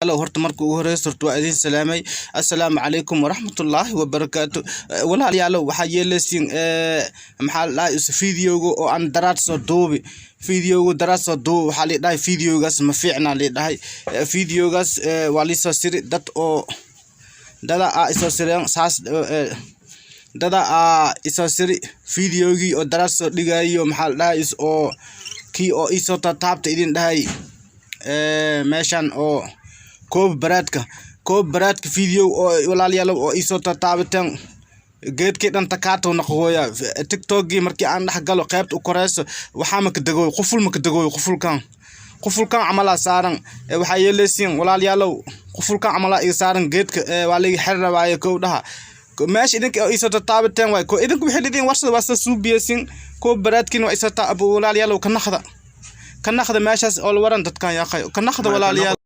walaalyaal horta markii ugu horeyso horta waa idin salaamay assalaamu calaykum waraxmatullaahi wabarakaatu walaalyaal waxa yeelaysiin maxaa la is fiidiyowga oo aan daraad soo duubi fiidiyowga daraad soo duubi waxa la dhahay fiidiyowgaas ma fiicna la dhahay fiidiyowgaas waa li soo siri dad oo dada isoo sireen saas dada isoo siri fiidiyowgii oo daraad soo dhigayo maxaa la dhahay oo kii oo isoo taabta idin dhahay meeshan oo koob baraadka video oo walaalyaal oo isoo taabataan geedkii dhan takaato naqooya TikTok-gii markii aan dhax galo qaybta u koreyso waxa ma ka dagooy qufulkan amala saaran waxa yeelaysiin walaalyaal qufulkan amala iga saaran geedka waa la xirrabaayo kowdaha meesh idinka isoo taabataan way ko idinku wixii idin warsada waa suubiyaysin koob baraadkiina waa isoo taab walaalyaal ka naqda meeshaas oo waran dadkan yaaqay ka naqda walaalyaal